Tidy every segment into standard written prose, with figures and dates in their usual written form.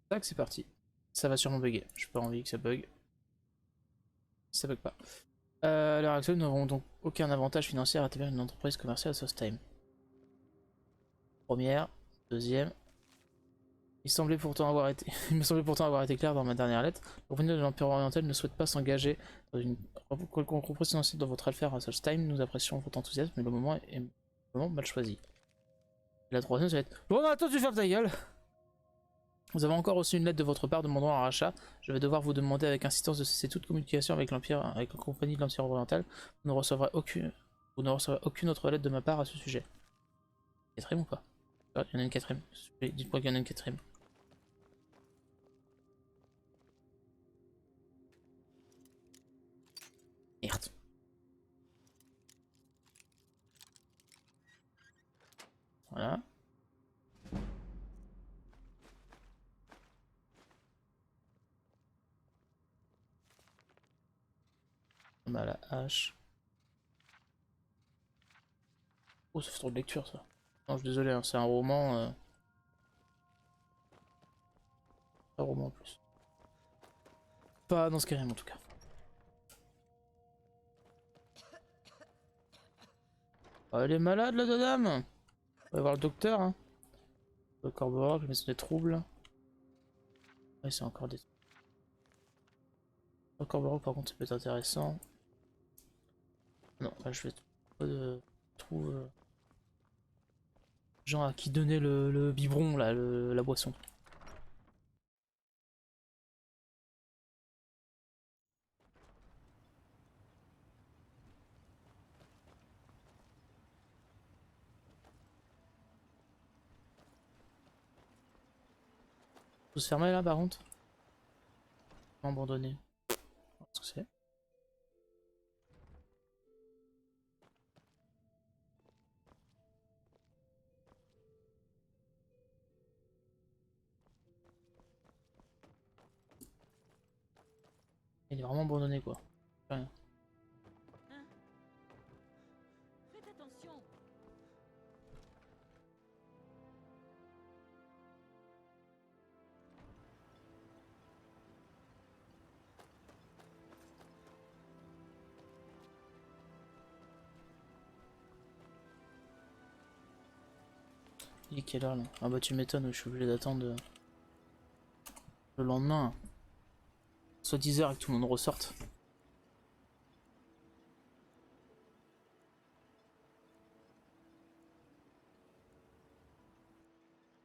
Tac, c'est parti. Ça va sûrement bugger. J'ai pas envie que ça bug. Ça bug pas. À l'heure actuelle, nous n'aurons donc aucun avantage financier à établir une entreprise commerciale à SourceTime. Première, deuxième. Il me semblait pourtant avoir été clair dans ma dernière lettre. Le compagnie de l'Empire oriental ne souhaite pas s'engager dans une quelconque reprise financière dans votre affaire à SourceTime. Nous apprécions votre enthousiasme, mais le moment est vraiment mal choisi. Et la troisième, ça va être bon, attends, tu fermes ta gueule! Vous avez encore reçu une lettre de votre part demandant un rachat. Je vais devoir vous demander avec insistance de cesser toute communication avec l'Empire, avec la compagnie de l'Empire oriental. Vous ne recevrez aucune autre lettre de ma part à ce sujet. Quatrième ou pas? Ah, il y en a une quatrième. Dites-moi qu'il y en a une quatrième. Merde. Voilà. On a la hache. Oh, ça fait trop de lecture ça. Non, je suis désolé, hein, c'est un roman. Un roman en plus. Pas dans Skyrim en tout cas. Oh, elle est malade la dame. On va voir le docteur. Hein. Le corbeau, la maison des troubles. Ouais, c'est encore des. Le corbeau, par contre, ça peut être intéressant. Non, là, je vais trouver gens à qui donner le biberon, là, la boisson. Faut se fermer là, par contre. Abandonné. Qu'est-ce que c'est? Il est vraiment abandonné, quoi. Rien. Hein? Faites attention. Il est quelle heure là? Ah bah tu m'étonnes, je suis obligé d'attendre le lendemain. Soit 10 heures et que tout le monde ressorte.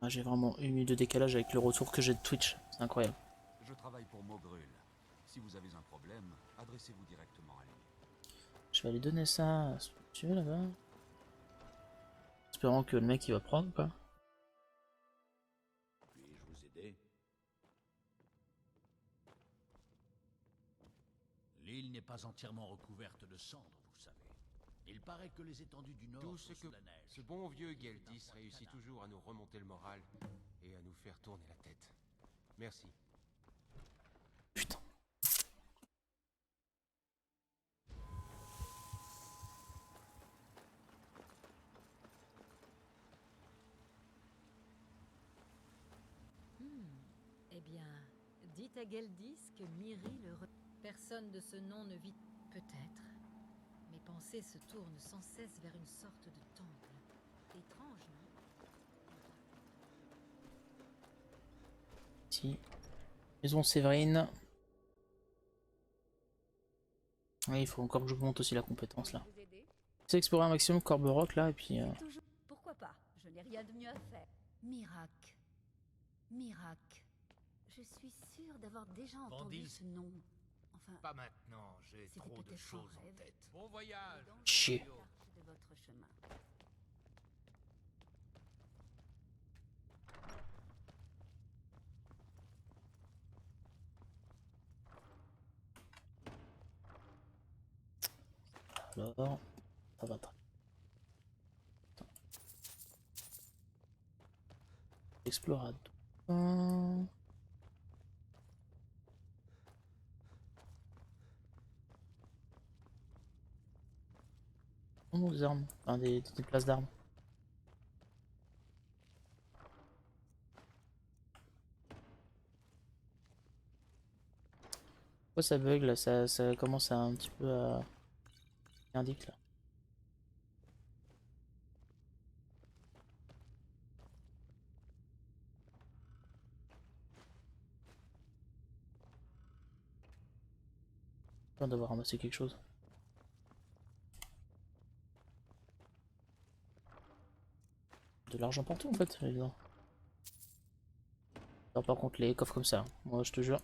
Ah, j'ai vraiment une minute de décalage avec le retour que j'ai de Twitch. C'est incroyable. Je travaille pour Mogrul. Si vous avez un problème, adressez-vous directement à lui. Je vais lui donner ça à ce monsieur là-bas. Espérant que le mec il va prendre quoi. Puis-je vous aider? L'île n'est pas entièrement recouverte de cendres, vous savez. Il paraît que les étendues du nord Tout sont ce que sous la neige. ce bon vieux Geldis réussit toujours à nous remonter le moral et à nous faire tourner la tête. Merci. Putain. Eh bien, dites à Geldis que Miri Personne de ce nom ne vit peut-être. Mes pensées se tournent sans cesse vers une sorte de temple. Étrange, non? Si. Maison Séverine. Oui, il faut encore que j'augmente aussi la compétence là. Vous aider? C'est explorer un maximum Corberock là et puis. Toujours. Pourquoi pas? Je n'ai rien de mieux à faire. Mirac. Mirac. Je suis sûre d'avoir déjà entendu Bandit. ce nom. Enfin, Pas maintenant, j'ai c'était trop de peut-être choses un en rêve. tête. Bon voyage. Chier. Carte de votre chemin. Alors. Ça va très. Explorador. Oh, des armes. Enfin, des places d'armes. Pourquoi ça bug là? Ça commence à un petit peu à... indique là. Je viens d'avoir ramassé quelque chose. De l'argent partout en fait, évidemment. Alors, par contre les coffres comme ça, moi je te jure.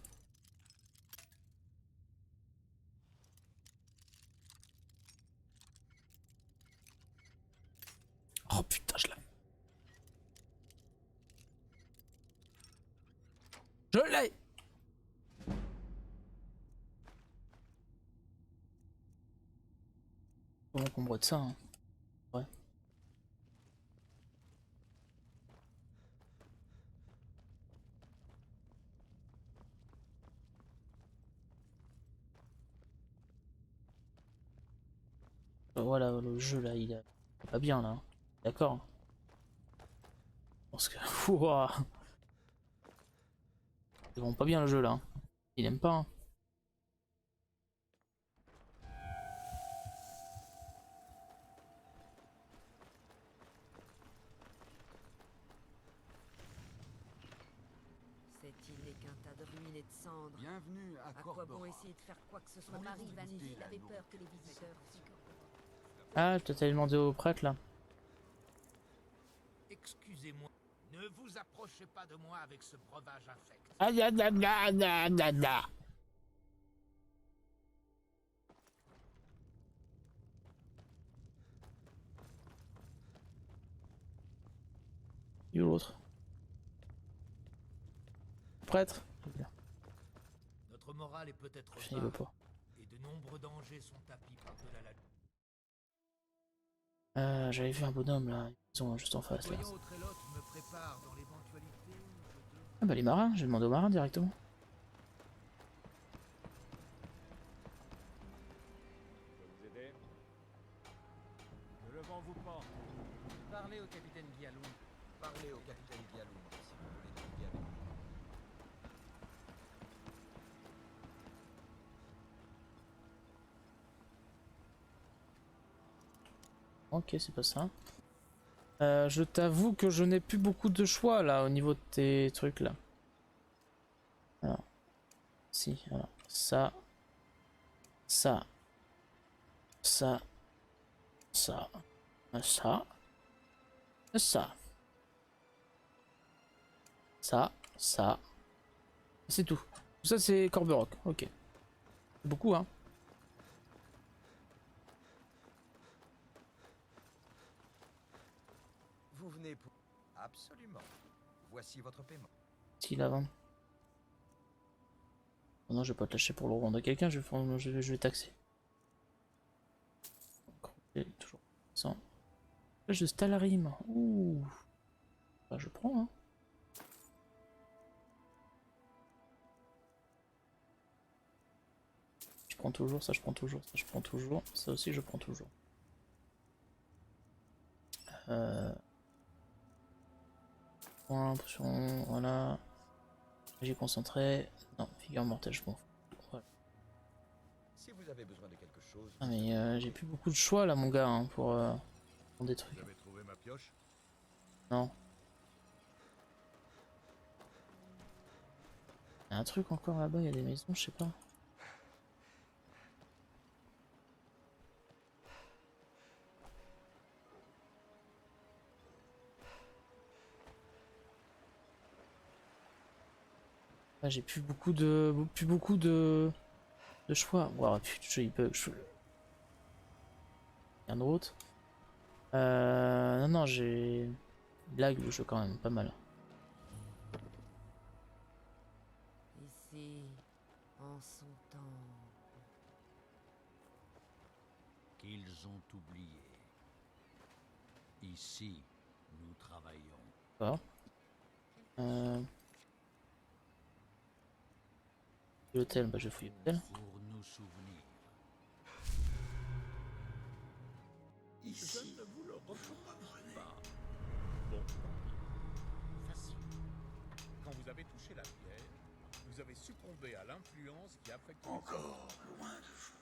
Oh putain, je l'ai. Je l'ai. Comment qu'on boit de ça hein. Ouais. Voilà, le jeu là, il est pas bien là. D'accord. Parce que... Ouah. Il rend pas bien le jeu là. Il aime pas. Hein. Cette île n'est qu'un tas de ruines et de cendres. Bienvenue à À quoi bon Corbora. essayer de faire quoi que ce soit? Mon mari Voulez-vous Van goûter Gil la avait nourriture? peur que les visiteurs Ah, je t'ai demandé au prêtre là. Excusez-moi, ne vous approchez pas de moi avec ce breuvage infect. Ah ya ya ya ya ya ya. Il est où l'autre? Prêtre? Notre morale est peut-être Je n'y veux bas, pas. et de nombreux dangers sont tapis par-delà la lune. J'avais vu un bonhomme là, ils sont juste en face là. Voyons au Tréloc me prépare dans l'éventualité où je Ah bah les marins, j'ai demandé aux marins directement. Vous aider? Que le vent vous porte. Parlez au capitaine Guialoum. Parlez au capitaine Guialoum si vous voulez naviguer avec lui. Ok, c'est pas ça. Je t'avoue que je n'ai plus beaucoup de choix là au niveau de tes trucs là. Alors, si, alors, ça, ça, ça, ça, ça, ça. C'est tout. Tout ça c'est Corberock, ok. C'est beaucoup hein. Vous venez pour... Absolument. Voici votre paiement. S'il a 20. Oh non, je vais pas te lâcher pour le revendre à quelqu'un, je vais taxer. Toujours 100. Flèche de Stalarim. Ouh. Bah, je prends, hein. Je prends toujours, ça je prends toujours, ça je prends toujours, ça aussi je prends toujours. Point, potion, voilà. J'ai concentré. Non, figure mortelle, je m'en fous. Voilà. Si vous avez besoin de quelque chose... Ah mais j'ai plus beaucoup de choix là mon gars hein, pour des trucs. Vous avez trouvé ma pioche? Non. Il y a un truc encore là-bas, il y a des maisons, je sais pas. Là j'ai plus beaucoup de choix. Ouah, putain, il bug. Rien d'autre. Non, j'ai... Il lag le jeu quand même, pas mal. Ici, en son temps. Qu'ils ont oublié. Ici, nous travaillons. D'accord. L'hôtel, bah je vais fouiller l'hôtel. Pour nous souvenir. Ici. Je ne vous le recommande pas. Bon, facile. Quand vous avez touché la pierre, vous vous avez succombé à l'influence qui affecte... Encore loin de vous.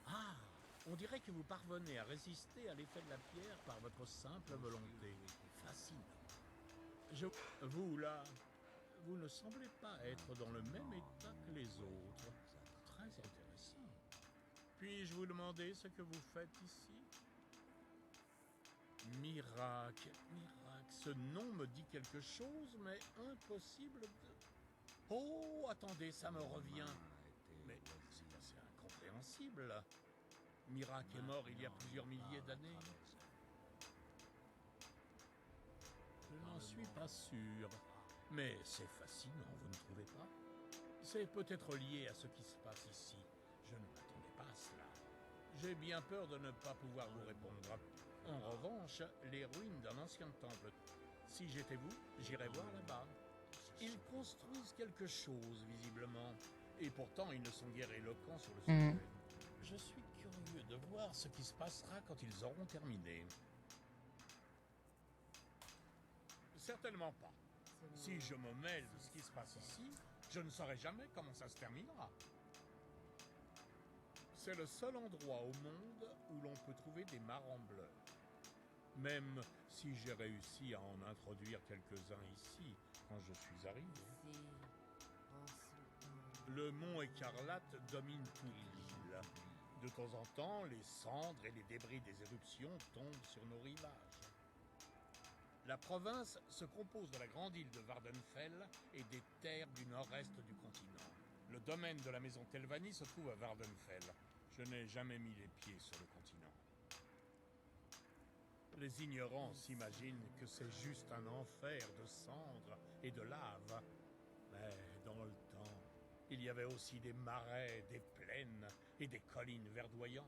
Ah, on dirait que vous parvenez à résister à l'effet de la pierre par votre simple volonté. Fascinant. Vous, là, vous ne semblez pas être dans le même état que les autres. Très intéressant. Puis-je vous demander ce que vous faites ici? Miracle, ce nom me dit quelque chose, mais impossible de... Oh, attendez, ça me revient. Mais c'est assez incompréhensible. Miracle est mort il y a plusieurs milliers d'années. Je n'en suis pas sûr. Mais c'est fascinant, vous ne trouvez pas? C'est peut-être lié à ce qui se passe ici. Je ne m'attendais pas à cela. J'ai bien peur de ne pas pouvoir vous répondre. En revanche, les ruines d'un ancien temple. Si j'étais vous, j'irais voir là-bas. Ils construisent quelque chose, visiblement. Et pourtant, ils ne sont guère éloquents sur le sujet. Je suis curieux de voir ce qui se passera quand ils auront terminé. Certainement pas. Si je me mêle de ce qui se passe ici, je ne saurai jamais comment ça se terminera. C'est le seul endroit au monde où l'on peut trouver des marans-bleus. Même si j'ai réussi à en introduire quelques-uns ici quand je suis arrivé. Le mont Écarlate domine toute l'île. De temps en temps, les cendres et les débris des éruptions tombent sur nos rivages. La province se compose de la grande île de Vardenfell et des terres du nord-est du continent. Le domaine de la maison Telvanni se trouve à Vardenfell. Je n'ai jamais mis les pieds sur le continent. Les ignorants s'imaginent que c'est juste un enfer de cendres et de lave. Mais dans le temps, il y avait aussi des marais, des plaines et des collines verdoyantes.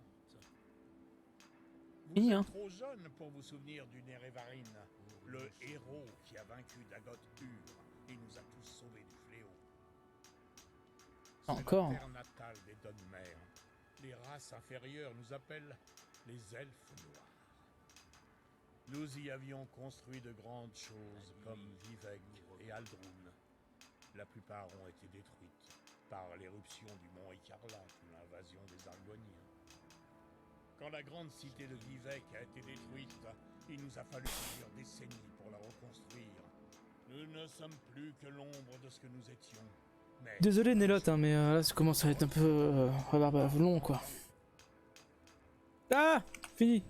Vous êtes trop jeune pour vous souvenir du Nerevarine, le héros qui a vaincu Dagoth-Ur et nous a tous sauvés du fléau. Encore. C'est la terre natale des Dunmer. Les races inférieures nous appellent les elfes noirs. Nous y avions construit de grandes choses comme Vivec et Aldrun. La plupart ont été détruites par l'éruption du mont Écarlate ou l'invasion des Argoniens. Quand la grande cité de Vivec a été détruite, il nous a fallu plusieurs décennies pour la reconstruire. Nous ne sommes plus que l'ombre de ce que nous étions. Mais... Désolé Nélote, hein, mais là ça commence à être un peu long quoi. Ah, fini.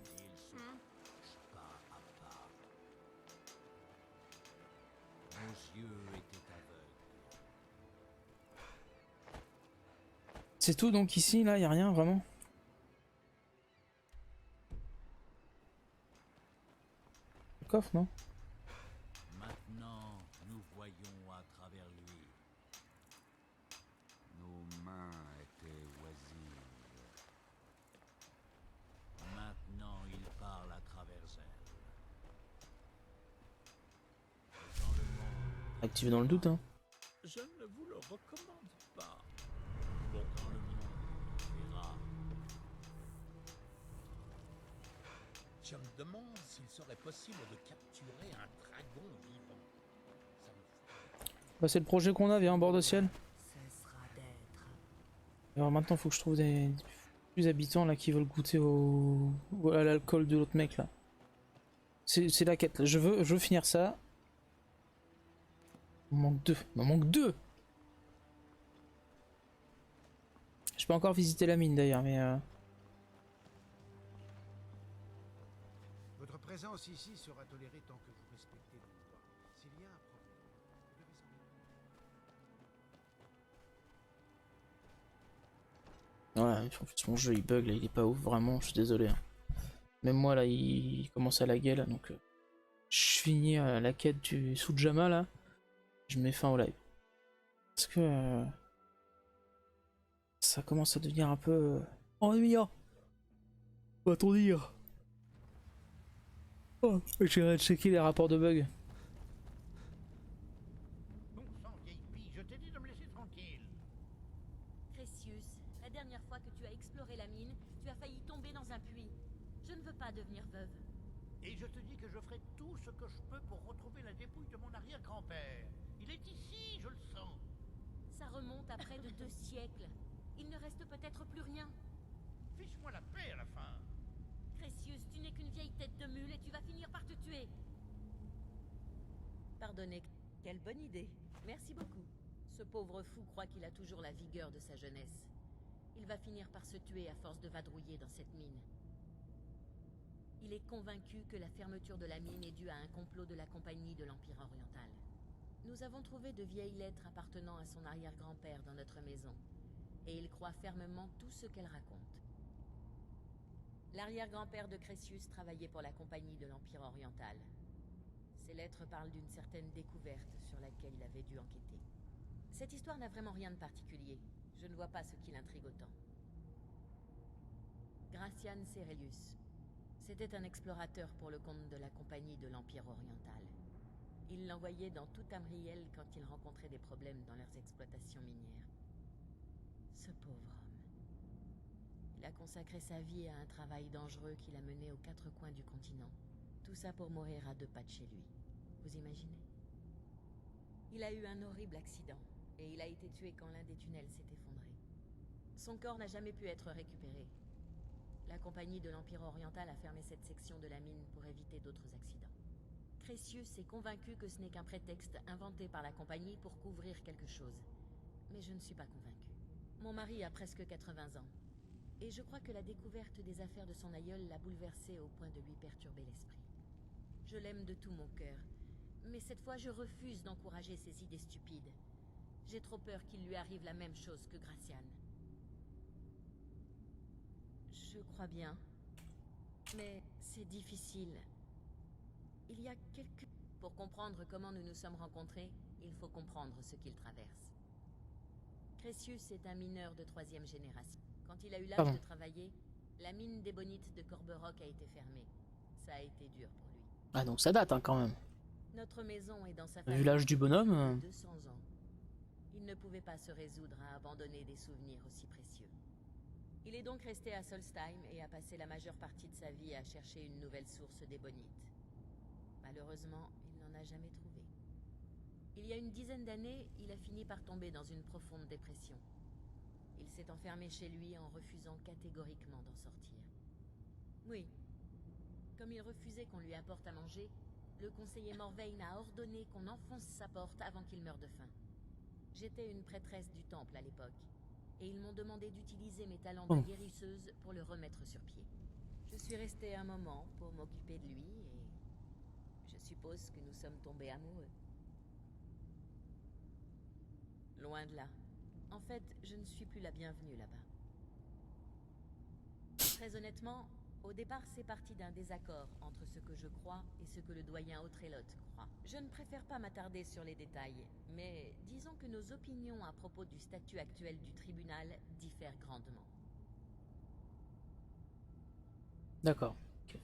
C'est tout donc ici, là, y a rien vraiment. Le coffre, non? Maintenant, nous voyons à travers lui. Nos mains étaient oisives. Maintenant, il parle à travers elle. Activé dans le doute, hein. Je ne vous le recommande pas. Bon, dans le monde verra. Je me demande s'il serait possible de capturer un dragon vivant. Ça me... Bah c'est le projet qu'on a, viens en bord de ciel. Alors maintenant faut que je trouve des plus habitants là qui veulent goûter à l'alcool de l'autre mec là. C'est la quête là. Je veux finir ça. Il m'en manque deux. Il m'en manque deux. Je peux encore visiter la mine d'ailleurs, mais Votre présence ici sera tolérée tant que vous respectez les lois. S'il y a un problème, vous devez s'en voilà, en plus mon jeu il bug là, il est pas ouf vraiment, je suis désolé. Hein. Même moi là il commence à laguer là, donc je finis la quête du Sujama là, je mets fin au live. Parce que ça commence à devenir un peu ennuyant. Va-t-on dire? Oh, j'irai checker les rapports de bugs. Bon sang, vieille fille, je t'ai dit de me laisser tranquille. Crécius, la dernière fois que tu as exploré la mine, tu as failli tomber dans un puits. Je ne veux pas devenir veuve. Et je te dis que je ferai tout ce que je peux pour retrouver la dépouille de mon à près de 2 siècles. Il ne reste peut-être plus rien. Fiche-moi la paix à la fin. Crécius, tu n'es qu'une vieille tête de mule et tu vas finir par te tuer. Pardonnez, quelle bonne idée. Merci beaucoup. Ce pauvre fou croit qu'il a toujours la vigueur de sa jeunesse. Il va finir par se tuer à force de vadrouiller dans cette mine. Il est convaincu que la fermeture de la mine est due à un complot de la Compagnie de l'Empire oriental. Nous avons trouvé de vieilles lettres appartenant à son arrière-grand-père dans notre maison, et il croit fermement tout ce qu'elles racontent. L'arrière-grand-père de Crécius travaillait pour la Compagnie de l'Empire oriental. Ces lettres parlent d'une certaine découverte sur laquelle il avait dû enquêter. Cette histoire n'a vraiment rien de particulier. Je ne vois pas ce qui l'intrigue autant. Gracian Cerelius. C'était un explorateur pour le compte de la Compagnie de l'Empire oriental. Il l'envoyait dans tout Tamriel quand il rencontrait des problèmes dans leurs exploitations minières. Ce pauvre homme. Il a consacré sa vie à un travail dangereux qu'il a mené aux 4 coins du continent. Tout ça pour mourir à 2 pas de chez lui. Vous imaginez? Il a eu un horrible accident, et il a été tué quand l'un des tunnels s'est effondré. Son corps n'a jamais pu être récupéré. La Compagnie de l'Empire oriental a fermé cette section de la mine pour éviter d'autres accidents. Crécius est convaincu que ce n'est qu'un prétexte inventé par la Compagnie pour couvrir quelque chose. Mais je ne suis pas convaincue. Mon mari a presque 80 ans. Et je crois que la découverte des affaires de son aïeul l'a bouleversé au point de lui perturber l'esprit. Je l'aime de tout mon cœur. Mais cette fois, je refuse d'encourager ses idées stupides. J'ai trop peur qu'il lui arrive la même chose que Gracian. Je crois bien. Mais c'est difficile. Il y a quelques... Pour comprendre comment nous nous sommes rencontrés, il faut comprendre ce qu'il traverse. Crécius est un mineur de 3e génération. Quand il a eu l'âge de travailler, la mine d'ébonite de Corberock a été fermée. Ça a été dur pour lui. Ah donc ça date hein, quand même. Notre maison est dans sa Vu l'âge du bonhomme... depuis 200 ans. Il ne pouvait pas se résoudre à abandonner des souvenirs aussi précieux. Il est donc resté à Solstheim et a passé la majeure partie de sa vie à chercher une nouvelle source d'ébonite. Malheureusement, il n'en a jamais trouvé. Il y a une dizaine d'années, il a fini par tomber dans une profonde dépression. Il s'est enfermé chez lui en refusant catégoriquement d'en sortir. Oui. Comme il refusait qu'on lui apporte à manger, le conseiller Morvein a ordonné qu'on enfonce sa porte avant qu'il meure de faim. J'étais une prêtresse du temple à l'époque, et ils m'ont demandé d'utiliser mes talents de guérisseuse pour le remettre sur pied. Je suis restée un moment pour m'occuper de lui, et je suppose que nous sommes tombés amoureux. Loin de là. En fait, je ne suis plus la bienvenue là-bas. Très honnêtement, au départ, c'est parti d'un désaccord entre ce que je crois et ce que le doyen Autrelot croit. Je ne préfère pas m'attarder sur les détails, mais disons que nos opinions à propos du statut actuel du tribunal diffèrent grandement. D'accord.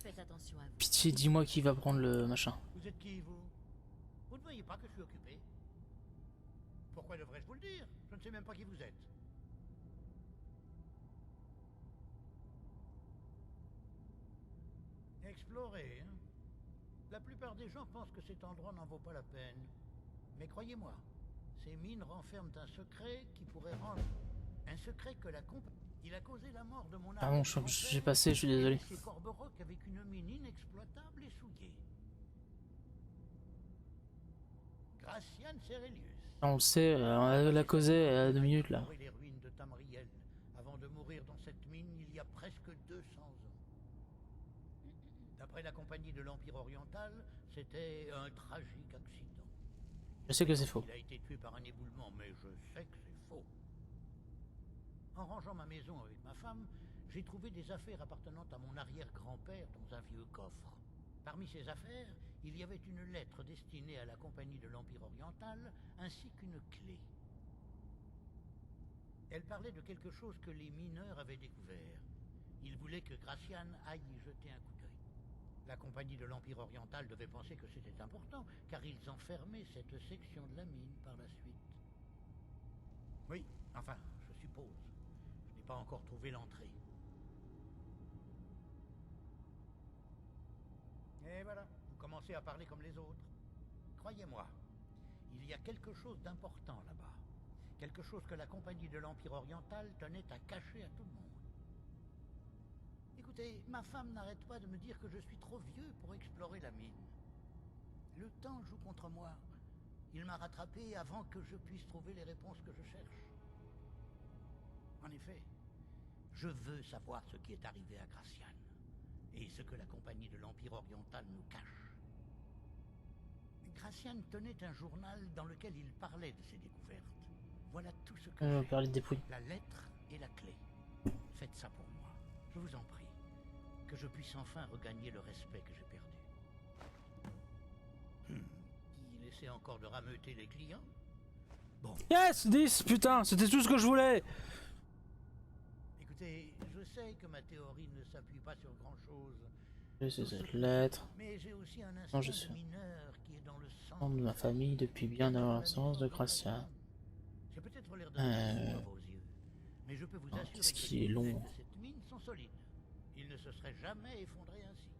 Faites attention à vous. Pitié, dis-moi qui va prendre le machin. Vous êtes qui, vous? Vous ne voyez pas que je suis occupé? Pourquoi devrais-je vous le dire? Je ne sais même pas qui vous êtes. Explorer, hein? La plupart des gens pensent que cet endroit n'en vaut pas la peine. Mais croyez-moi, ces mines renferment un secret qui pourrait rendre... Un secret que la compagnie... Il a causé la mort de mon Pardon, j'ai passé, je suis désolé. C'est Corberock avec une mine inexploitable et souillée. Gracian Cerelius. On le sait, on l'a causé à 2 minutes là. Les ruines de Tamriel avant de mourir dans cette mine il y a presque 200 ans. D'après la Compagnie de l'Empire oriental, c'était un tragique accident. Je sais que c'est faux. Il a été tué par un éboulement, mais je sais que c'est faux. En rangeant ma maison avec ma femme, j'ai trouvé des affaires appartenant à mon arrière-grand-père dans un vieux coffre. Parmi ces affaires, il y avait une lettre destinée à la Compagnie de l'Empire oriental, ainsi qu'une clé. Elle parlait de quelque chose que les mineurs avaient découvert. Ils voulaient que Gracian aille y jeter un coup d'œil. La Compagnie de l'Empire oriental devait penser que c'était important, car ils enfermaient cette section de la mine par la suite. Oui, enfin, je suppose. Je n'ai pas encore trouvé l'entrée. Et voilà, vous commencez à parler comme les autres. Croyez-moi, il y a quelque chose d'important là-bas. Quelque chose que la compagnie de l'Empire oriental tenait à cacher à tout le monde. Écoutez, ma femme n'arrête pas de me dire que je suis trop vieux pour explorer la mine. Le temps joue contre moi. Il m'a rattrapé avant que je puisse trouver les réponses que je cherche. En effet, je veux savoir ce qui est arrivé à Gracian et ce que la compagnie de l'Empire oriental nous cache. Gracian tenait un journal dans lequel il parlait de ses découvertes. Voilà tout ce que j'ai. Parler de dépouilles. La lettre et la clé. Faites ça pour moi, je vous en prie. Que je puisse enfin regagner le respect que j'ai perdu. Il essaie encore de rameuter les clients. Bon. Yes, 10, putain, c'était tout ce que je voulais. Écoutez, je sais que ma théorie ne s'appuie pas sur grand-chose. C'est cette lettre. Mais j'ai aussi un instinct je suis de mineur qui est dans le sang de ma famille depuis bien avant la naissance de Gracian. J'ai peut-être l'air d'un fou à vos yeux, mais je peux vous assurer qu'est-ce que qui les est long. clés de cette mine sont solides. Il ne se serait jamais effondré ainsi.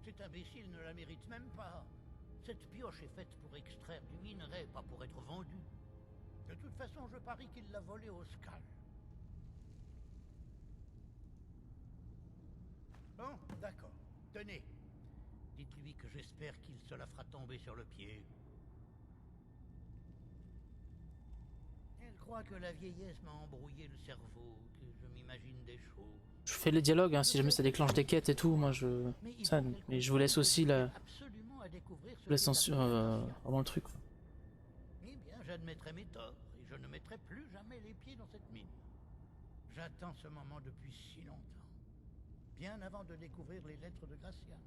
Cet imbécile ne la mérite même pas. Cette pioche est faite pour extraire du minerai, pas pour être vendue. De toute façon, je parie qu'il l'a volée au Skal. Bon, d'accord. Tenez. Dites-lui que j'espère qu'il se la fera tomber sur le pied. Elle croit que la vieillesse m'a embrouillé le cerveau, que je m'imagine des choses. Je fais les dialogues, hein, si jamais ça déclenche des quêtes et tout, moi je... Ça, mais je vous laisse aussi la... Je laisse vraiment le truc. Quoi. Eh bien, j'admettrai mes torts, et je ne mettrai plus jamais les pieds dans cette mine. J'attends ce moment depuis si longtemps. Bien avant de découvrir les lettres de Gracian.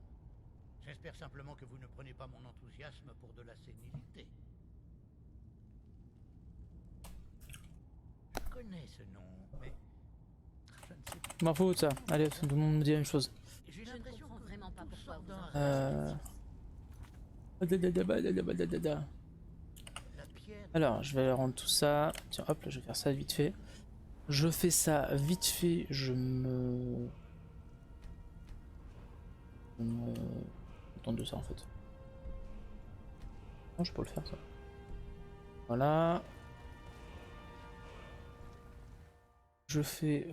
J'espère simplement que vous ne prenez pas mon enthousiasme pour de la sénilité. Je connais ce nom, mais je ne sais pas. M'en fous de ça, allez, tout le monde me dit la même chose. J'ai l'impression que vraiment pas pourquoi vous en Alors, je vais rendre tout ça. Tiens, hop, là, je vais faire ça vite fait. Je fais ça vite fait, je me contente de ça en fait. Non, je peux le faire ça. Voilà. Je fais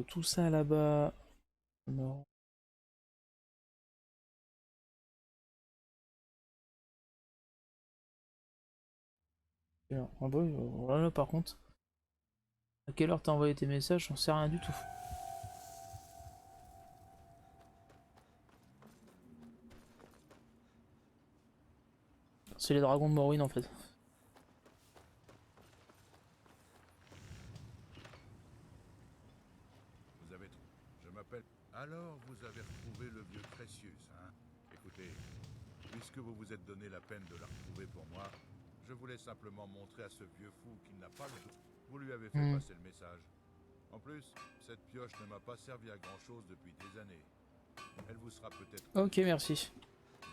tout ça là-bas. Non. Ah bah oui, voilà par contre. À quelle heure t'as envoyé tes messages? J'en sais rien du tout. C'est les dragons de Morrowind en fait. Vous avez tout. Je m'appelle... Alors, vous avez retrouvé le vieux Crécius, hein? Écoutez, puisque vous vous êtes donné la peine de la retrouver pour moi, je voulais simplement montrer à ce vieux fou qu'il n'a pas le dos. Vous lui avez fait passer le message. En plus, cette pioche ne m'a pas servi à grand chose depuis des années. Elle vous sera peut-être... Ok, merci.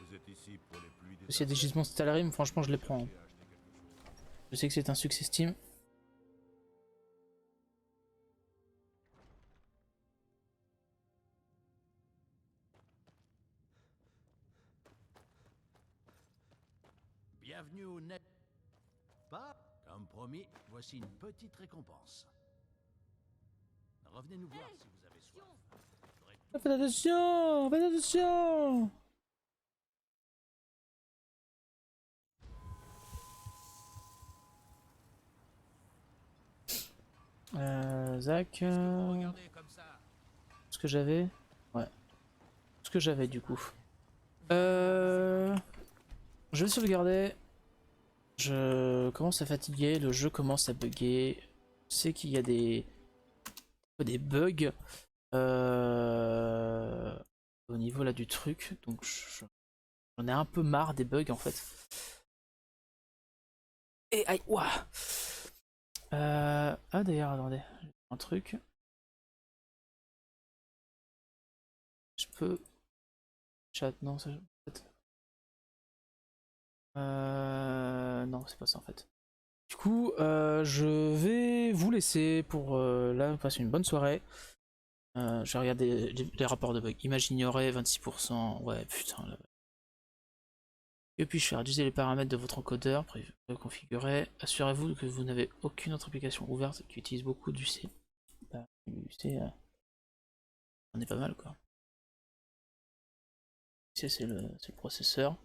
Vous êtes ici pour les pluies des... S'il y a des gisements Stellarim, franchement je les prends. Je sais que c'est un succès Steam. Bienvenue au net. Pas, comme promis, voici une petite récompense. Revenez nous voir si vous avez soif. Faites attention, faites attention. Zach, ce que j'avais, ouais, ce que j'avais du coup. Je vais sauvegarder. Je commence à fatiguer, le jeu commence à bugger. Je sais qu'il y a des bugs au niveau là du truc, donc j'en ai un peu marre des bugs en fait. Et aïe, ouah. Ah d'ailleurs, attendez, un truc. Je peux... Chat, non, ça... non, c'est pas ça en fait. Du coup, je vais vous laisser pour là, passer une bonne soirée. Je vais regarder les rapports de bugs. Image ignorée, 26%. Ouais, putain. Là. Que puis-je faire? Utiliser les paramètres de votre encodeur configuré. Assurez-vous que vous n'avez aucune autre application ouverte qui utilise beaucoup du C. Bah, du C, on est pas mal quoi. C c'est le processeur.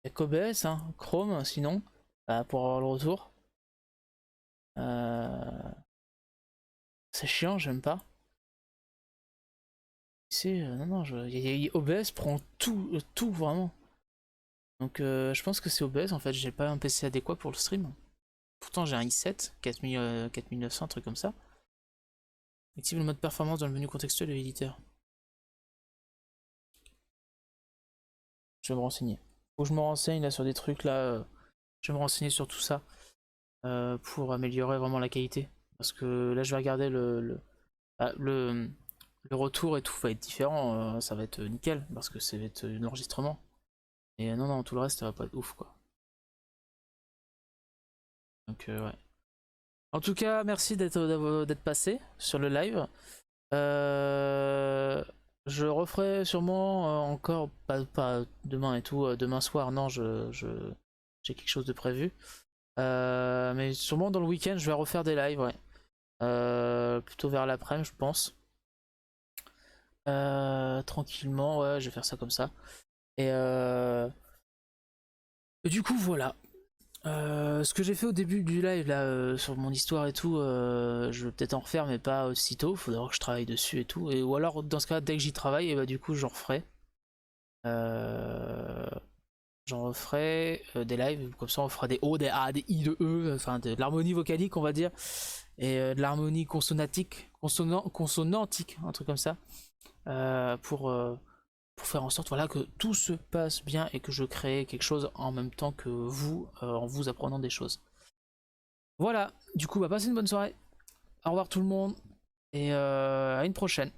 Il y a qu'OBS, hein, Chrome sinon, pour avoir le retour. C'est chiant, j'aime pas. C'est non, OBS prend tout vraiment. Donc je pense que c'est OBS en fait, j'ai pas un PC adéquat pour le stream. Pourtant j'ai un i7 4900, un truc comme ça. Active le mode performance dans le menu contextuel de l'éditeur. Je vais me renseigner. Faut que je me renseigne là sur des trucs là. Je vais me renseigner sur tout ça pour améliorer vraiment la qualité. Parce que là je vais regarder le retour et tout va être différent, ça va être nickel parce que ça va être l'enregistrement. Et non, tout le reste ça va pas être ouf quoi. Donc ouais. En tout cas, merci d'être passé sur le live. Je referai sûrement encore, pas demain et tout, demain soir, non, j'ai quelque chose de prévu. Mais sûrement dans le week-end, je vais refaire des lives, ouais. Plutôt vers l'après-midi, je pense. Tranquillement, ouais, je vais faire ça comme ça. Et du coup, voilà. Ce que j'ai fait au début du live là sur mon histoire et tout, je vais peut-être en refaire mais pas aussitôt, faudra que je travaille dessus et tout, ou alors dans ce cas dès que j'y travaille et bah du coup j'en referai des lives, comme ça on fera des O, des A, des I, des E, enfin de l'harmonie vocalique on va dire, et de l'harmonie consonantique, un truc comme ça, pour faire en sorte voilà, que tout se passe bien et que je crée quelque chose en même temps que vous, en vous apprenant des choses. Voilà, du coup, passez une bonne soirée. Au revoir tout le monde et à une prochaine.